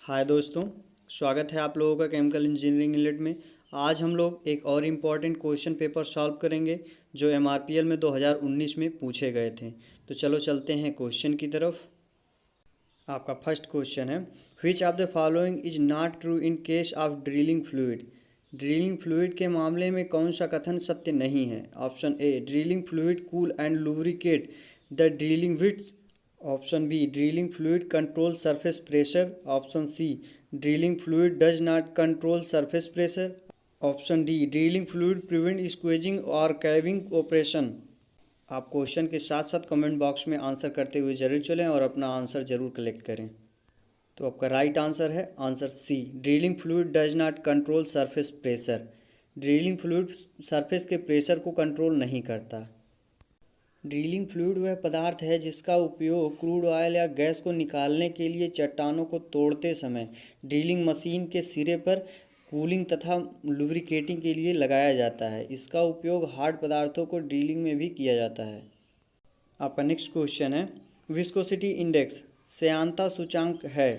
हाय दोस्तों, स्वागत है आप लोगों का केमिकल इंजीनियरिंग इनलेट में। आज हम लोग एक और इम्पॉर्टेंट क्वेश्चन पेपर सॉल्व करेंगे जो एमआरपीएल में 2019 में पूछे गए थे। तो चलो चलते हैं क्वेश्चन की तरफ। आपका फर्स्ट क्वेश्चन है, which of the following is not true in case of drilling fluid. Drilling fluid के मामले में कौन सा कथन सत्य नहीं है। Option A, drilling fluid cool and lubricate the drilling bits. Option B, drilling fluid control surface pressure. Option C, drilling fluid does not control surface pressure. Option D, drilling fluid prevent squeezing और caving operation. आप question के साथ साथ comment box में answer करते हुए जरूर चलें और अपना आंसर जरूर कलेक्ट करें। तो आपका राइट आंसर है answer C, drilling fluid does not control surface pressure. Drilling fluid surface के प्रेशर को कंट्रोल नहीं करता। ड्रिलिंग फ्लूइड वह पदार्थ है जिसका उपयोग क्रूड ऑयल या गैस को निकालने के लिए चट्टानों को तोड़ते समय ड्रिलिंग मशीन के सिरे पर कूलिंग तथा लुब्रिकेटिंग के लिए लगाया जाता है। इसका उपयोग हार्ड पदार्थों को ड्रिलिंग में भी किया जाता है। आपका नेक्स्ट क्वेश्चन है, विस्कोसिटी इंडेक्स श्यानता सूचांक है।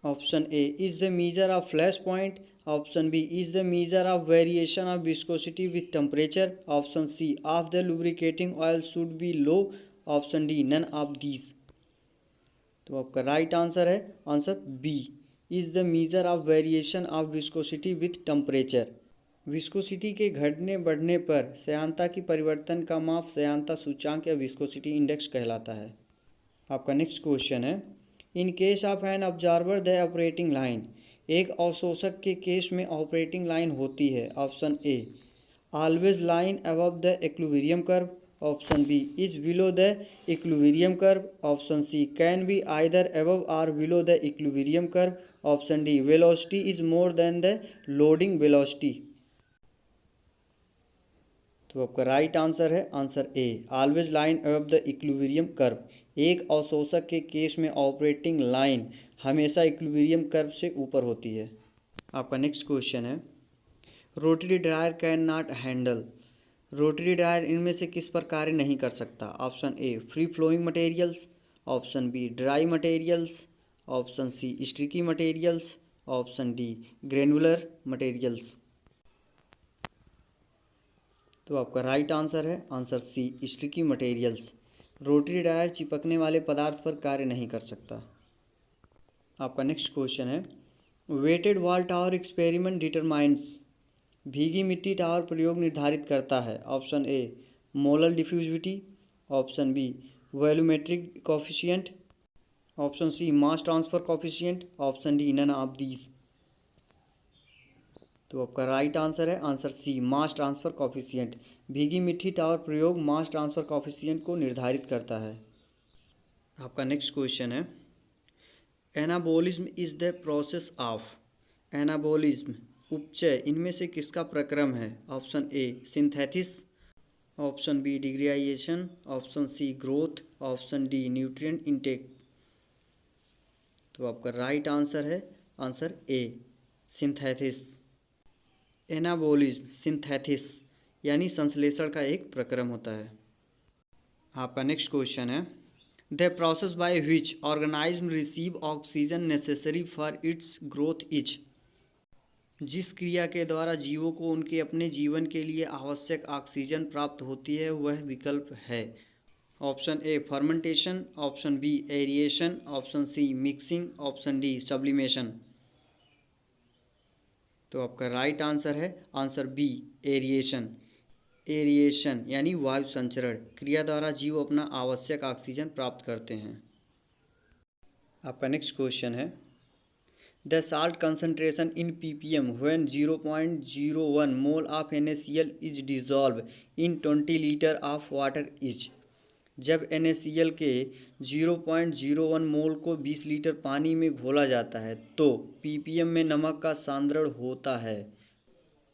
Option A, is the measure of flash point. Option B, is the measure of variation of viscosity with temperature. Option C, of the lubricating oil should be low. Option D, none of these. तो आपका right answer है answer B, is the measure of variation of viscosity with temperature. Viscosity के घटने बढ़ने पर श्यानता की परिवर्तन का माप श्यानता सूचांक या विस्कोसिटी इंडेक्स कहलाता है। आपका नेक्स्ट क्वेश्चन है, in case of an observer the operating line. एक अवशोषक के केस में ऑपरेटिंग लाइन होती है। Option A, always line above the equilibrium curve. Option B, is below the equilibrium curve. Option C, can be either above or below the equilibrium curve. Option D, velocity is more than the loading velocity. तो आपका right answer है answer A, always line above the equilibrium curve. एक अवशोषक के case में operating line हमेशा equilibrium curve से ऊपर होती है। आपका नेक्स्ट क्वेश्चन है, rotary dryer can not handle. Rotary dryer इनमें से किस पर कार्य नहीं कर सकता। Option A, free flowing materials. Option B, dry materials. Option C, sticky materials. Option D, granular materials. तो आपका राइट आंसर है answer C, sticky materials. Rotary dryer चिपकने वाले पदार्थ पर कार्य नहीं कर सकता। आपका नेक्स्ट क्वेश्चन है, wetted wall tower experiment determines. भीगी मिट्टी टावर प्रयोग निर्धारित करता है। Option A, molar diffusivity. Option B, volumetric coefficient. Option C, mass transfer coefficient. Option D, none of these. तो आपका राइट आंसर है answer C, mass transfer coefficient. भीगी मिट्टी टावर प्रयोग मास ट्रांसफ़र कॉफिशिएंट को निर्धारित करता है। आपका नेक्स्ट क्वेश्चन है, anabolism is the process of. Anabolism उपचय इनमें से किसका प्रक्रम है। Option A, synthesis. Option B, degradation. Option C, growth. Option D, nutrient intake. तो आपका राइट आंसर है answer A, synthesis. Anabolism synthesis यानी संश्लेषण का एक प्रक्रम होता है। आपका नेक्स्ट क्वेश्चन है, the process by which organism receive oxygen necessary for its growth is. जिस क्रिया के द्वारा जीवों को उनके अपने जीवन के लिए आवश्यक ऑक्सीजन प्राप्त होती है वह विकल्प है। Option A, fermentation. Option B, aeration. Option C, mixing. Option D, sublimation. तो आपका राइट आंसर है आंसर बी, एरिएशन। एरिएशन यानी वायु संचरण क्रिया द्वारा जीव अपना आवश्यक ऑक्सीजन प्राप्त करते हैं। आपका नेक्स्ट क्वेश्चन है, the salt concentration in ppm when 0.01 mole of NaCl is dissolve in 20 litre of water is. जब NaCl के 0.01 मोल को 20 लीटर पानी में घोला जाता है तो ppm में नमक का सांद्रण होता है।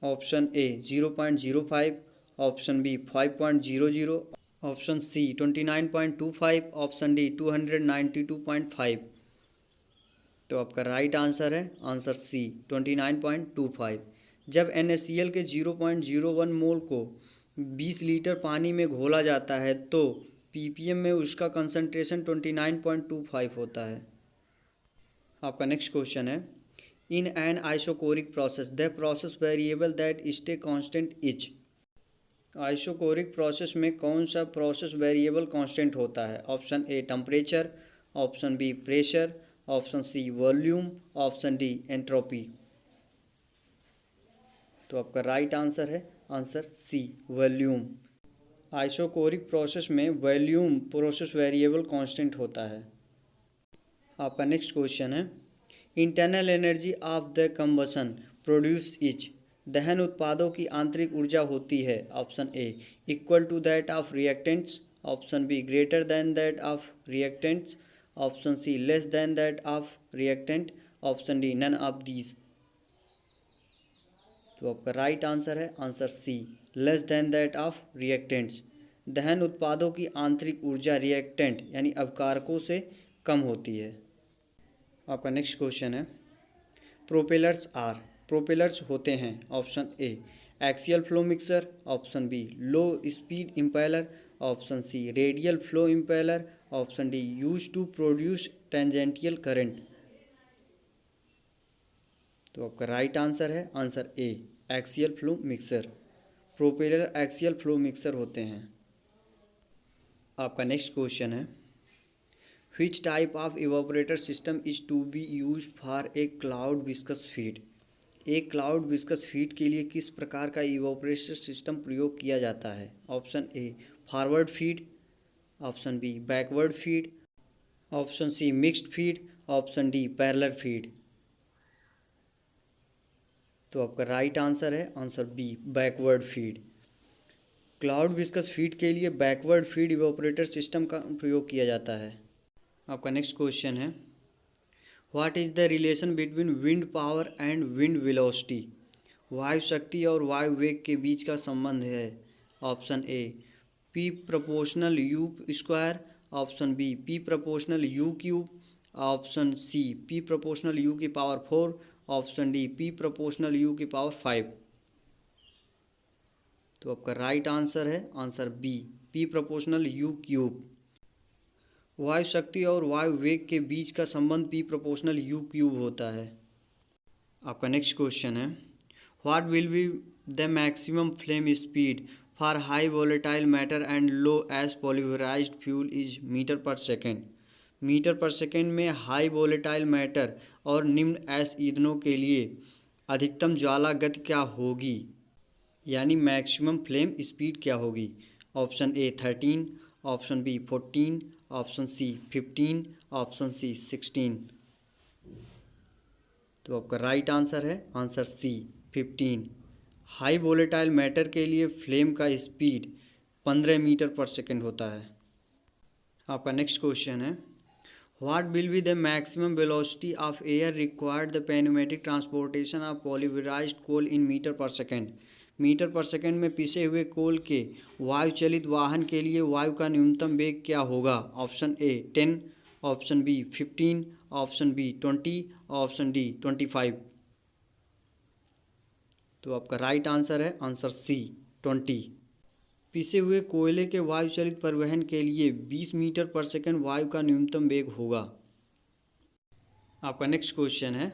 Option A, 0.05। Option B, 5.00। Option C, 29.25। Option D, 292.5। तो आपका राइट आंसर है आंसर सी, 29.25। जब NaCl के 0.01 मोल को 20 लीटर पानी में घोला जाता है तो ppm में उसका कंसंट्रेशन 29.25 होता है। आपका नेक्स्ट क्वेश्चन है, in an isochoric process the process variable that stay constant is. Isochoric process में कौन सा प्रोसेस वेरिएबल कांस्टेंट होता है? Option A temperature, option B pressure, option C volume, option D entropy. तो आपका राइट आंसर है answer C volume. Isochoric process में volume process variable constant होता है। आपका नेक्स्ट क्वेश्चन है, internal energy of the combustion produce is. दहन उत्पादों की आंतरिक ऊर्जा होती है। Option A equal to that of reactants, option B greater than that of reactants, option C less than that of reactant, option D none of these. तो आपका right answer है answer C less than that of reactants. दहन उत्पादों की आंतरिक ऊर्जा reactant यानी अपकारकों से कम होती है। आपका नेक्स्ट क्वेश्चन है, प्रोपेलर्स होते हैं। Option A axial flow mixer, option B low speed impeller, option C radial flow impeller, option D use to produce tangential current. तो आपका राइट आंसर है answer A axial flow mixer. Propeller axial flow mixer होते हैं। आपका next question है, which type of evaporator system is to be use for a cloud viscous feed. एक cloud viscous feed के लिए किस प्रकार का इवापोरेटर सिस्टम प्रयोग किया जाता है? Option A forward feed, option B backward feed, option C mixed feed, option D parallel feed. तो आपका राइट आंसर है answer B backward feed. Cloud viscous feed के लिए बैकवर्ड फीड इवापोरेटर सिस्टम का प्रयोग किया जाता है। आपका नेक्स्ट क्वेश्चन है, what is the relation between wind power and wind velocity. वायु शक्ति और वायु वेग के बीच का संबंध है। Option A P proportional U square, option B P proportional U cube, option C P proportional U की power 4, option D P proportional U की पावर 5। तो आपका राइट आंसर है answer B P proportional U cube. वायु शक्ति और वायु वेग के बीच का संबंध पी प्रोपोर्शनल यू क्यूब होता है। आपका नेक्स्ट क्वेश्चन है, what will be the maximum flame speed for high volatile matter and low ash pulverised fuel is metre per second. Metre per second में हाई वोलेटाइल मैटर और निम्न S ईंधनों के लिए अधिकतम ज्वाला गति क्या होगी, यानी मैक्सिमम फ्लेम स्पीड क्या होगी? Option A 13, option B 14, option C 15, option C 16। तो आपका राइट आंसर है answer C 15। High volatile matter के लिए फ्लेम का स्पीड 15 मीटर पर सेकेंड होता है। आपका नेक्स्ट क्वेश्चन है, what will be the maximum velocity of air required the pneumatic transportation of pulverised coal in metre per second. Metre per second में पिसे हुए कोल के वायु चलित वाहन के लिए वायु का न्यूनतम वेग क्या होगा? Option A 10, option B 15, option B 20, option D 25। तो आपका राइट आंसर है आंसर सी 20। पिसे हुए कोयले के वायु चलित परिवहन के लिए 20 मीटर पर सेकेंड वायु का न्यूनतम वेग होगा। आपका नेक्स्ट क्वेश्चन है,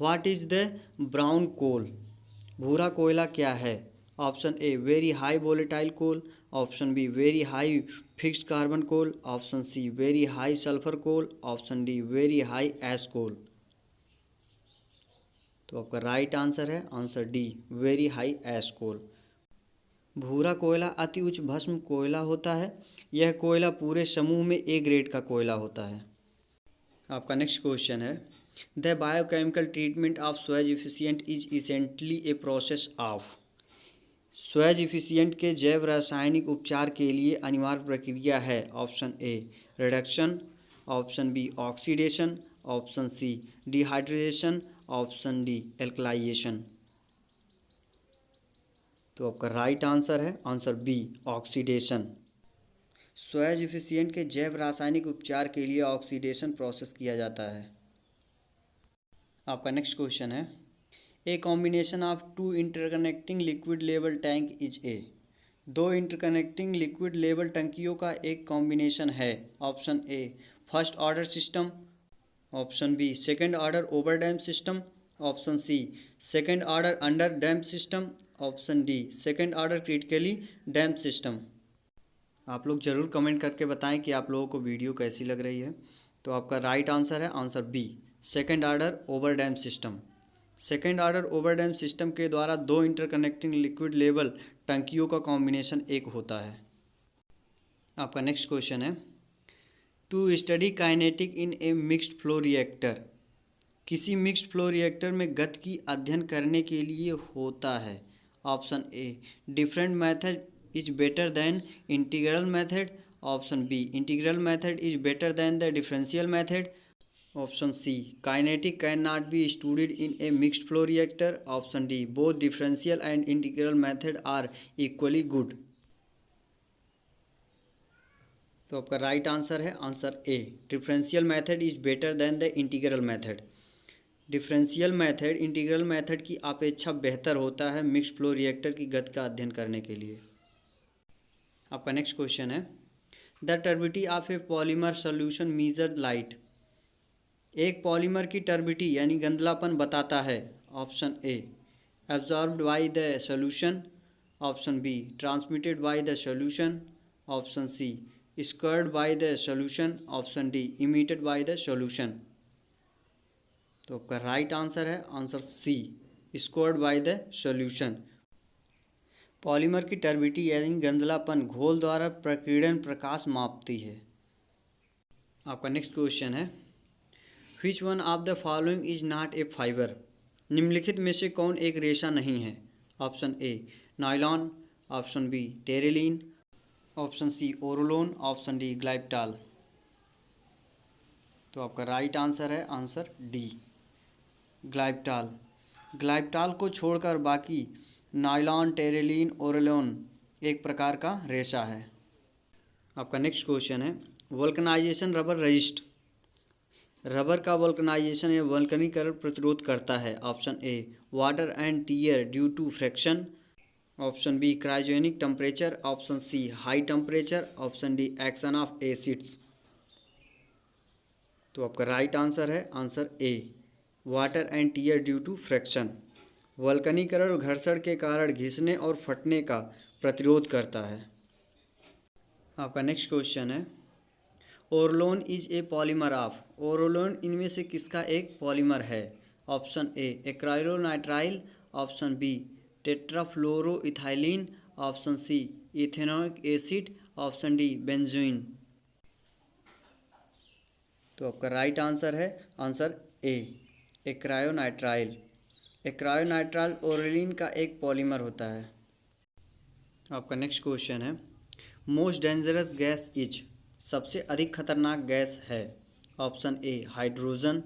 what is the brown coal. भूरा कोयला क्या है? Option A very high volatile coal, option B very high fixed carbon coal, option C very high sulphur coal, option D very high ash coal. तो आपका right answer है answer D very high ash coal. भूरा कोयला अति उच्च भस्म कोयला होता है। यह कोयला पूरे समूह में ए ग्रेड का कोयला होता है। आपका नेक्स्ट क्वेश्चन है, the biochemical treatment of sewage efficient is essentially a process of. Sewage efficient के जैव रासायनिक उपचार के लिए अनिवार्य प्रक्रिया है। Option A reduction, option B oxidation, option C dehydration, option D alkalisation. तो आपका राइट आंसर है answer B oxidation. Sewage efficient के जैव रासायनिक उपचार के लिए ऑक्सीडेशन प्रोसेस किया जाता है। आपका नेक्स्ट क्वेश्चन है, a combination of two interconnecting liquid level tank is a. दो इंटरकनेक्टिंग लिक्विड लेवल टंकियों का एक कॉम्बिनेशन है। Option A first order system, option B second order over damp system, option C second order under damp system, option D second order critically damp system. आप लोग ज़रूर comment करके बताएं कि आप लोगों को वीडियो कैसी लग रही है। तो आपका राइट आंसर है answer B second order over damp system. Second order over damp system के द्वारा दो इंटरकनेक्टिंग लिक्विड लेवल टंकियों का कॉम्बिनेशन एक होता है। आपका नेक्स्ट क्वेश्चन है to study kinetic in a mixed flow reactor. किसी मिक्स्ड फ्लो रिएक्टर में गति की अध्ययन करने के लिए होता है। Option A different method is better than integral method, option B integral method is better than the differential method, option C kinetic can not be studied in a mixed flow reactor, option D both differential and integral method are equally good. तो आपका right answer है answer A differential method is better than the integral method. Differential method integral method की अपेक्षा बेहतर होता है mixed flow reactor की गति का अध्ययन करने के लिए। आपका नेक्स्ट क्वेश्चन है the turbidity of a polymer solution measured light. एक पॉलीमर की टर्बिडिटी यानी गंधलापन बताता है। Option A absorbed by the solution, option B transmitted by the solution, option C scattered by the solution, option D emitted by the solution. तो आपका right answer है answer C scattered by the solution. Polymer की turbidity यानी गंधलापन घोल द्वारा प्रकीर्णन प्रकाश मापती है। आपका नेक्स्ट क्वेश्चन है which one of the following is not a fibre. निम्नलिखित में से कौन एक रेशा नहीं है। Option A nylon, option B terylene, option C orlon, option D glyptal. तो आपका राइट आंसर है आंसर डी ग्लाइप्टाल। ग्लाइप्टाल को छोड़कर बाकी नायलॉन, टेरेलिन, ओरोलोन एक प्रकार का रेशा है। आपका नेक्स्ट क्वेश्चन है वल्कनाइजेशन रबर रजिस्ट। रबर का वल्कनाइजेशन या वल्कनीकरण प्रतिरोध करता है। Option A water and tear due to friction, option B cryogenic temperature, option C high temperature, option D action of acids. तो आपका राइट आंसर है answer A water and tear due to friction. वल्कनीकरण और घर्षण के कारण घिसने और फटने का प्रतिरोध करता है। आपका नेक्स्ट क्वेश्चन है orlon is a polymer of. Orlon इनमें से किसका एक पॉलीमर है। Option A acrylonitrile, option B tetrafluoroethylene, option C ethanoic acid, option D benzoin. तो आपका राइट आंसर है answer A acrylonitrile. Acrylonitrile orlon का एक पॉलीमर होता है। आपका नेक्स्ट क्वेश्चन है मोस्ट डेंजरस गैस इज। सबसे अधिक खतरनाक गैस है। Option A hydrogen,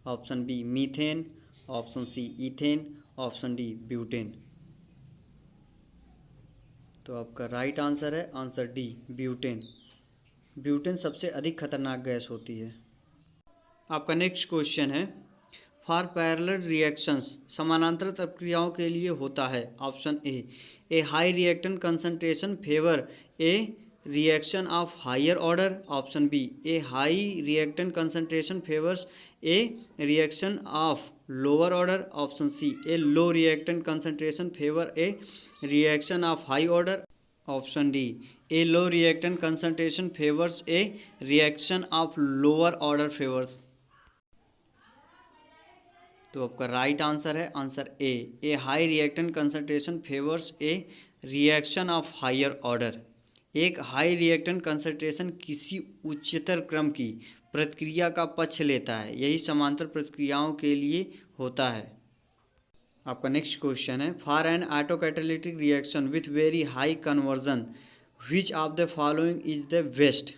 option B methane, option C ethane, option D butane. तो आपका राइट आंसर है आंसर डी ब्यूटेन। ब्यूटेन सबसे अधिक खतरनाक गैस होती है। आपका नेक्स्ट क्वेश्चन है फॉर पैरेलल रिएक्शंस समानांतर प्रक्रियाओं के लिए होता है। Option A high reactant concentration favour a reaction of higher order, option B a high reactant concentration favours a reaction of lower order, option C a low reactant concentration favour a reaction of high order, option D a low reactant concentration favours a reaction of lower order favours. तो आपका right answer है answer A high reactant concentration favours a reaction of higher order. एक high reactant concentration किसी उच्चतर क्रम की प्रतिक्रिया का पक्ष लेता है, यही समांतर प्रतिक्रियाओं के लिए होता है। आपका नेक्स्ट क्वेश्चन है for an autocatalytic reaction with very high conversion which of the following is the best.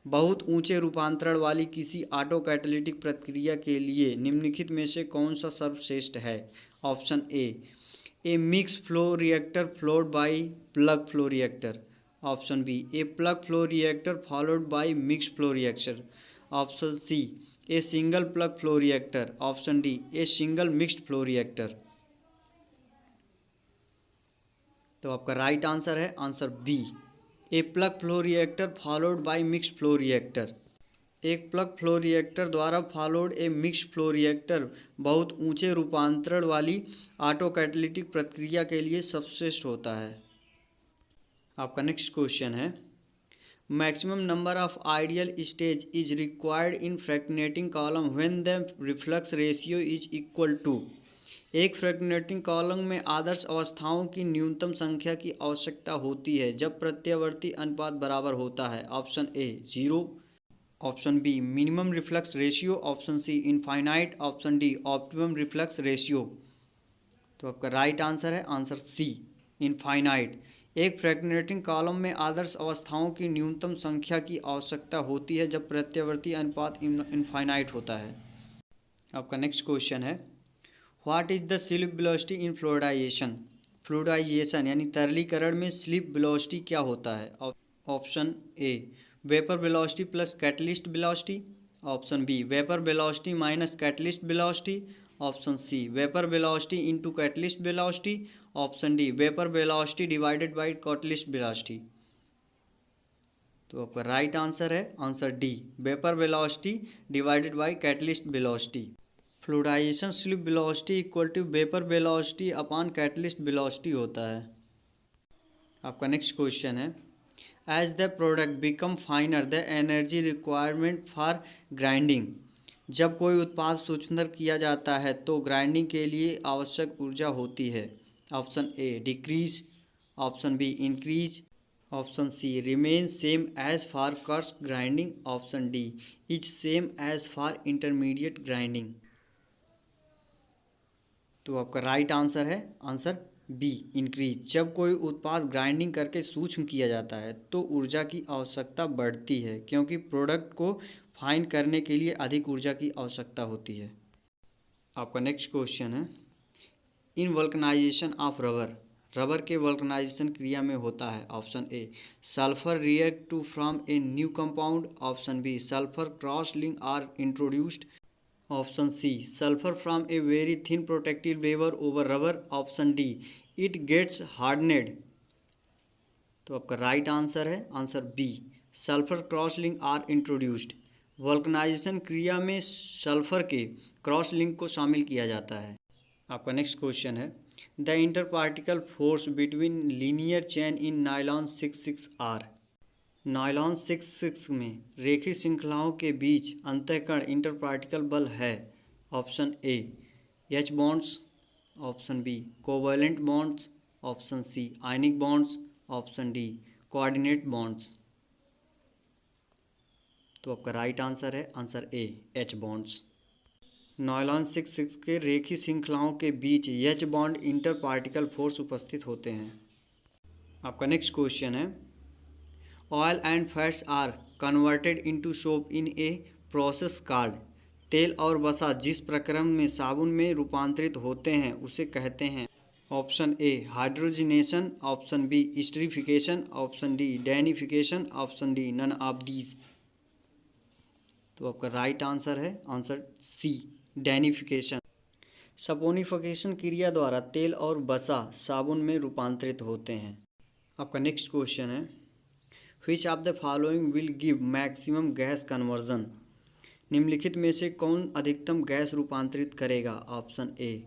बहुत ऊंचे रूपांतरण वाली किसी ऑटोकैटालिटिक प्रतिक्रिया के लिए निम्नलिखित में से कौन सा सर्वश्रेष्ठ है। Option A mix flow reactor flowed by plug flow reactor, option B a plug flow reactor followed by mix flow reactor, option C a single plug flow reactor, option D a single mixed flow reactor. तो आपका right answer है answer B a plug flow reactor followed by mixed flow reactor. एक plug flow reactor द्वारा followed a mix flow reactor बहुत ऊंचे रूपांतरण वाली auto catalytic प्रक्रिया के लिए सर्वश्रेष्ठ होता है। आपका नेक्स्ट क्वेश्चन है, maximum number of ideal stage is required in fractionating column when the reflux ratio is equal to. एक फ्रैक्शनेटिंग कॉलम में आदर्श अवस्थाओं की न्यूनतम संख्या की आवश्यकता होती है जब प्रत्यावर्ती अनुपात बराबर होता है। Option A 0, option B minimum reflux ratio, option C infinite, option D optimum reflux ratio. तो आपका राइट आंसर है आंसर सी इनफाइनाइट। एक फ्रैक्शनेटिंग कॉलम में आदर्श अवस्थाओं की न्यूनतम संख्या की आवश्यकता होती है जब प्रत्यावर्ती अनुपात इनफाइनाइट होता है। आपका नेक्स्ट क्वेश्चन है, what is the slip velocity in fluidisation. Fluidisation यानी तरलीकरण में स्लिप वेलोसिटी क्या होता है। Option A vapour velocity plus catalyst velocity, option B vapour velocity minus catalyst velocity, option C vapour velocity into catalyst velocity, option D vapour velocity divided by catalyst velocity. तो आपका right answer है answer D vapour velocity divided by catalyst velocity. Fluidisation slip velocity equal to vapour velocity upon catalyst velocity होता है। आपका next question है, as the product become finer the energy requirement for grinding. जब कोई उत्पाद सूक्ष्मतर किया जाता है तो ग्राइंडिंग के लिए आवश्यक ऊर्जा होती है। Option A decrease, option B increase, option C remain same as for coarse grinding, option D is same as for intermediate grinding. तो आपका राइट आंसर है आंसर बी इंक्रीज। जब कोई उत्पाद ग्राइंडिंग करके सूक्ष्म किया जाता है तो ऊर्जा की आवश्यकता बढ़ती है क्योंकि प्रोडक्ट को फाइन करने के लिए अधिक ऊर्जा की आवश्यकता होती है। आपका नेक्स्ट क्वेश्चन है, in vulcanization of rubber. Rubber के वल्कनाइजेशन क्रिया में होता है। Option A sulphur react to from a new compound, option B sulphur cross link are introduced, option C sulphur from a very thin protective waver over rubber, option D it gets hardened. तो आपका right answer है answer B sulphur cross link are introduced. Vulcanization क्रिया में sulphur के cross link को शामिल किया जाता है। आपका नेक्स्ट क्वेश्चन है, the interparticle force between linear chain in nylon 66 are. Nylon 66 में रेखीय श्रृंखलाओं के बीच अंतःकरण इंटरपार्टिकल बल है। Option A H bonds, option B covalent bonds, option C ionic bonds, option D coordinate bonds. तो आपका राइट आंसर है answer A H bonds. Nylon 66 के रेखीय श्रृंखलाओं के बीच एच बॉन्ड इंटरपार्टिकल फोर्स उपस्थित होते हैं। आपका नेक्स्ट क्वेश्चन है, oil and fats are converted into soap in a process called. तेल और वसा जिस प्रक्रम में साबुन में रूपांतरित होते हैं उसे कहते हैं। Option A hydrogenation, option B esterification, option D danification, option D none of these. तो आपका राइट आंसर है आंसर सी डैनिफिकेशन। सपोनिफिकेशन क्रिया द्वारा तेल और वसा साबुन में रूपांतरित होते हैं। आपका नेक्स्ट क्वेश्चन है, which of the following will give maximum gas conversion. निम्नलिखित में से कौन अधिकतम गैस रूपांतरित करेगा। Option A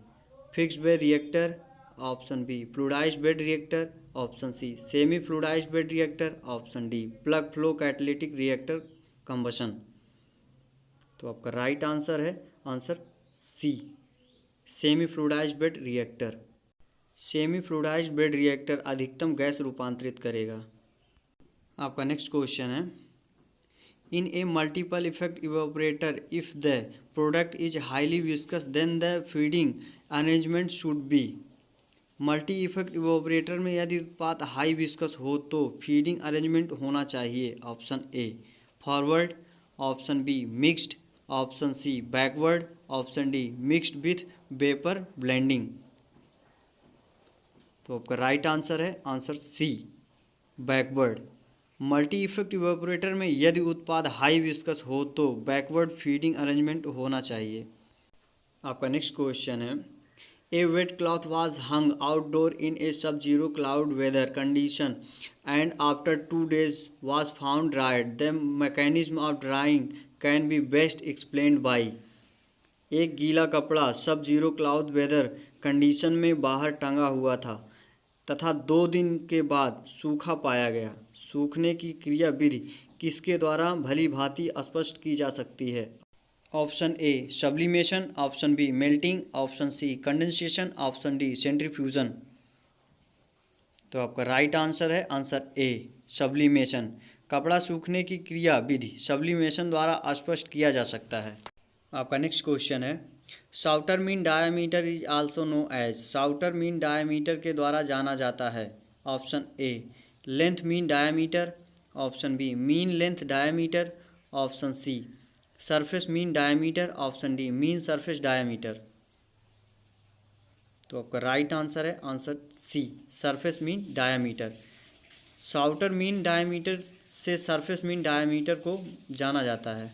fixed bed reactor, option B fluidized bed reactor, option C semi fluidized bed reactor, option D plug flow catalytic reactor combustion. तो आपका right answer है answer C semi fluidized bed reactor. Semi fluidized bed reactor अधिकतम gas रूपांतरित करेगा। आपका next question है, इन a multiple effect evaporator if the product is highly viscous then the feeding arrangement should be. Multi effect evaporator में यदि उत्पाद high viscous हो तो फीडिंग अरेंजमेंट होना चाहिए। Option A forward, option B mixed, option C backward, option D mixed with vapour blending. तो आपका right answer है answer C backward. Multi effect evaporator में यदि उत्पाद हाई विस्कस हो तो बैकवर्ड फीडिंग अरेंजमेंट होना चाहिए। आपका नेक्स्ट क्वेश्चन है, a wet cloth was hung outdoor in a sub zero cloud weather condition and after 2 days was found dried. The mechanism of drying can be best explained by. एक गीला कपड़ा सब zero cloud weather condition में बाहर टंगा हुआ था तथा 2 दिन के बाद सूखा पाया गया। सूखने की क्रिया विधि किसके द्वारा भली भांति स्पष्ट की जा सकती है? Option A sublimation, option B melting, option C condensation, option D centrifugation. तो आपका राइट आंसर है आंसर ए सब्लिमेशन। कपड़ा सूखने की क्रिया विधि सब्लिमेशन द्वारा स्पष्ट किया जा सकता है। आपका नेक्स्ट क्वेश्चन है Sauter mean diameter is also known as. Sauter mean diameter के द्वारा जाना जाता है। Option A length mean diameter, option B mean length diameter, option C surface mean diameter, option D mean surface diameter. तो आपका right answer है answer C surface mean diameter. Sauter mean diameter से surface mean diameter को जाना जाता है।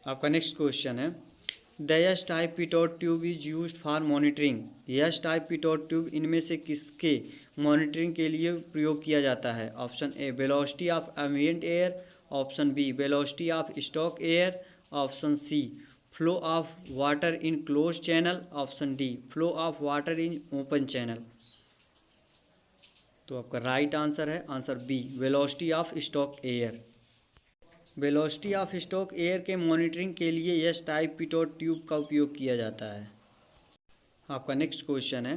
आपका next question है the S type pitot tube is use for monitoring. S type pitot tube इनमें से किसके मॉनिटरिंग के लिए प्रयोग किया जाता है? Option A velocity of ambient air, option B velocity of stock air, option C flow of water in close channel, option D flow of water in open channel. तो आपका राइट आंसर है answer B velocity of stock air. Velocity of stock air के monitoring के लिए S type pitot tube का उपयोग किया जाता है। आपका नेक्स्ट क्वेश्चन है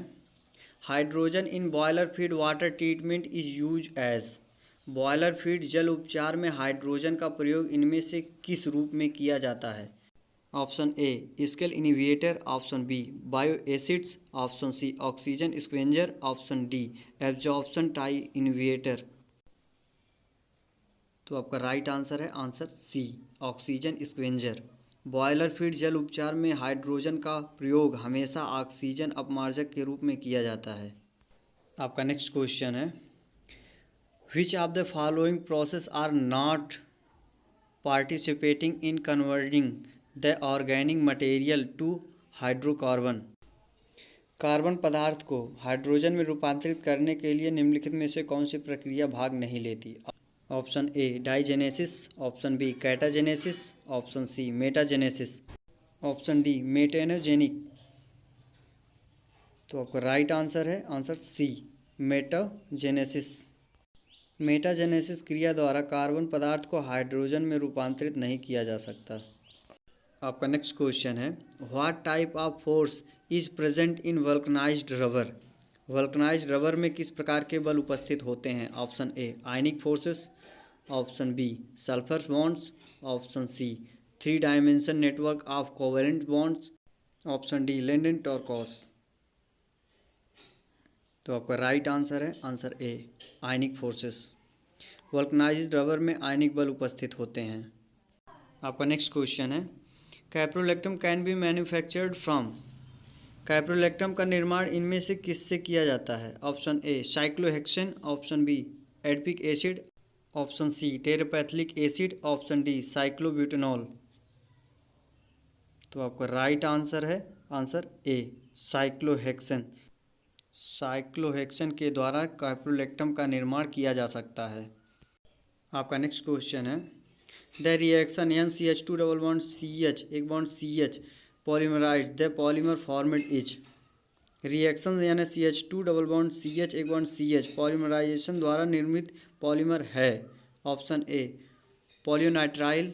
hydrogen in boiler feed water treatment is use as. Boiler feed जल उपचार में हाइड्रोजन का प्रयोग इनमें से किस रूप में किया जाता है? Option A scale inhibitor, option B bio acids, option C oxygen scavenger, option D absorption tie inhibitor. तो आपका राइट आंसर है answer C oxygen scavenger. Boiler feed जल उपचार में हाइड्रोजन का प्रयोग हमेशा ऑक्सीजन अपमार्जक के रूप में किया जाता है। आपका नेक्स्ट क्वेश्चन है which of the following process are not participating in converting the organic material to hydrocarbon. Carbon पदार्थ को हाइड्रोजन में रूपांतरित करने के लिए निम्नलिखित में से कौन सी प्रक्रिया भाग नहीं लेती? Option A diagenesis, option B catagenesis, option C metagenesis, option D methanogenic. तो आपका राइट आंसर है आंसर सी मेटाजेनेसिस। मेटाजेनेसिस क्रिया द्वारा कार्बन पदार्थ को हाइड्रोजन में रूपांतरित नहीं किया जा सकता। आपका नेक्स्ट क्वेश्चन है what type of force is present in vulcanized rubber. Vulcanized rubber में किस प्रकार के बल उपस्थित होते हैं? Option A ionic forces, option B sulphur bonds, option C 3 dimension network of covalent bonds, option D London torques. तो आपका राइट आंसर है answer A ionic forces. Vulcanized rubber में आयनिक बल उपस्थित होते हैं। आपका नेक्स्ट क्वेश्चन है caprolactam can be manufactured from. Caprolactam का निर्माण इनमें से किससे किया जाता है? Option A cyclohexane, option B adipic acid, option C terephthalic acid, option D cyclobutanol. तो आपका राइट आंसर है आंसर ए साइक्लोहेक्सेन। साइक्लोहेक्सेन के द्वारा कैप्रोलैक्टम का निर्माण किया जा सकता है। आपका नेक्स्ट क्वेश्चन है the reaction NCH2 double bond CH एक bond CH polymerize the polymer formed is. Reaction यानी CH2 डबल बॉन्ड CH एक बॉन्ड CH पॉलीमराइजेशन द्वारा निर्मित पॉलीमर है। Option A polynitrile,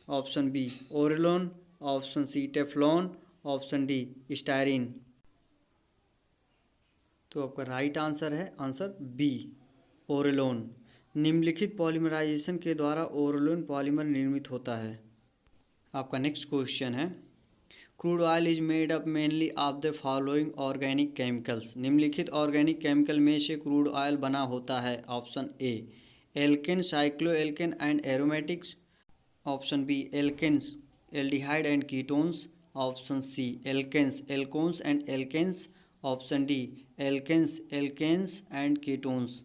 option B Orlon, option C Teflon, option D styrene. तो आपका right answer है answer B Orlon. निम्नलिखित polymerization के द्वारा ओरेलोन पॉलीमर निर्मित होता है। आपका नेक्स्ट क्वेश्चन है crude oil is made up mainly of the following organic chemicals. निम्नलिखित ऑर्गेनिक केमिकल में से क्रूड ऑयल बना होता है। Option A alkane, cyclo alkane and aromatics, option B alkanes, aldehyde and ketones, option C alkanes, alkynes and alkenes, option D alkanes, alkenes and ketones.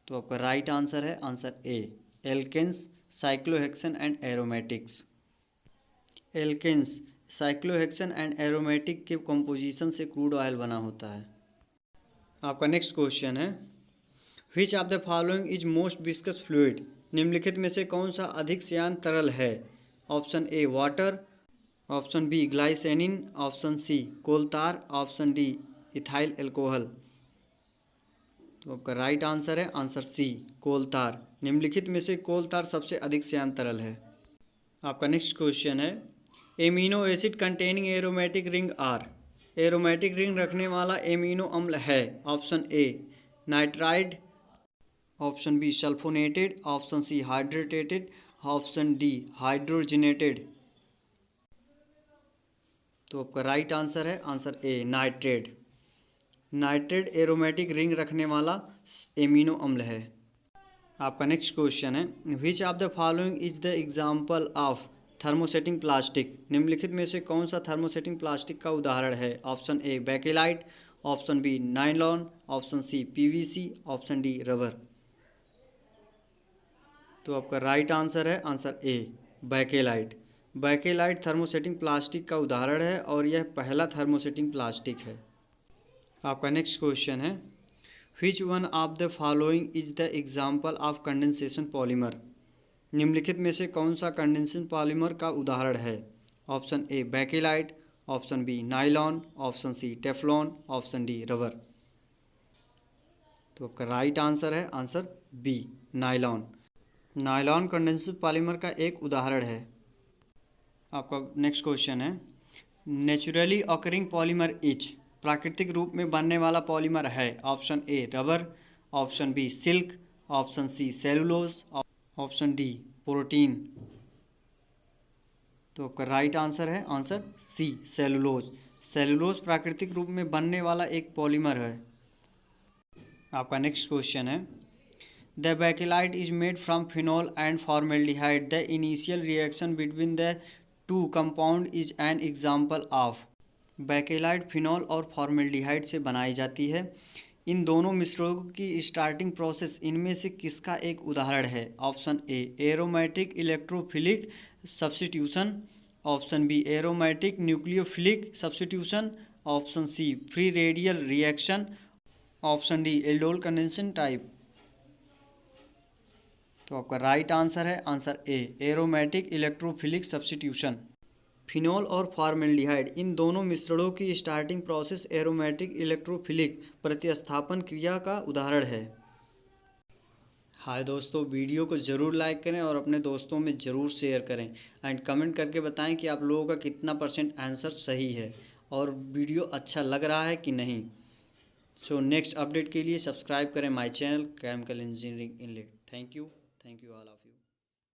तो आपका right answer है answer A alkanes, cyclohexane and aromatics. Alkanes, cyclohexane and aromatic के composition से crude oil बना होता है। आपका next question है which of the following is most viscous fluid. निम्नलिखित में से कौन सा अधिक श्यान तरल है? Option A water, option B glycerine, option C coal tar, option D ethyl alcohol. तो आपका राइट आंसर है आंसर सी कोलतार। निम्नलिखित में से कोलतार सबसे अधिक श्यान तरल है। आपका नेक्स्ट क्वेश्चन है, amino acid containing aromatic ring are. Aromatic ring रखने वाला एमिनो अम्ल है। Option A nitride, option B sulphonated, option C hydrated, option D hydrogenated. तो आपका राइट आंसर है answer A nitrate. Nitrate aromatic ring रखने वाला एमिनो अम्ल है। आपका नेक्स्ट क्वेश्चन है, which of the following is the example of thermosetting plastic. निम्नलिखित में से कौन सा थर्मोसेटिंग प्लास्टिक का उदाहरण है? Option A bakelite, option B nylon, option C PVC, option D rubber. तो आपका राइट आंसर है answer A Bakelite. Bakelite thermosetting plastic का उदाहरण है और यह पहला थर्मोसेटिंग प्लास्टिक है। आपका नेक्स्ट क्वेश्चन है, which one of the following is the example of condensation polymer. निम्नलिखित में से कौन सा कंडेंसेशन पॉलीमर का उदाहरण है? Option A bakelite, option B nylon, option C Teflon, option D rubber. तो आपका राइट आंसर है answer B nylon. Nylon condensation polymer का एक उदाहरण है। आपका नेक्स्ट क्वेश्चन है, नेचुरली ऑकरिंग पॉलीमर इज। प्राकृतिक रूप में बनने वाला पॉलीमर है। Option A rubber, option B silk, option C cellulose, option D protein. तो आपका राइट आंसर है आंसर सी सेलुलोज। सेलुलोज प्राकृतिक रूप में बनने वाला एक पॉलीमर है। आपका नेक्स्ट क्वेश्चन है, the bakelite is made from phenol and formaldehyde. The initial reaction between the two compound is an example of. Bakelite phenol और फॉर्मेल्डिहाइड से बनाई जाती है। इन दोनों मिश्रणों की स्टार्टिंग प्रोसेस इनमें से किसका एक उदाहरण है? Option A aromatic electrophilic substitution, option B aromatic nucleophilic substitution, option C free radial reaction, option D aldol condensation type. तो आपका राइट आंसर है answer A aromatic electrophilic substitution. Phenol और फॉर्मेल्डिहाइड इन दोनों मिश्रणों की स्टार्टिंग प्रोसेस एरोमेटिक इलेक्ट्रोफिलिक प्रतिस्थापन क्रिया का उदाहरण है। हाय दोस्तों, वीडियो को ज़रूर लाइक करें और अपने दोस्तों में ज़रूर शेयर करें एंड कमेंट करके बताएं कि आप लोगों का कितना % आंसर सही है और वीडियो अच्छा लग रहा है कि नहीं। सो नेक्स्ट अपडेट के लिए सब्सक्राइब करें my channel chemical engineering inlet. Thank you all of.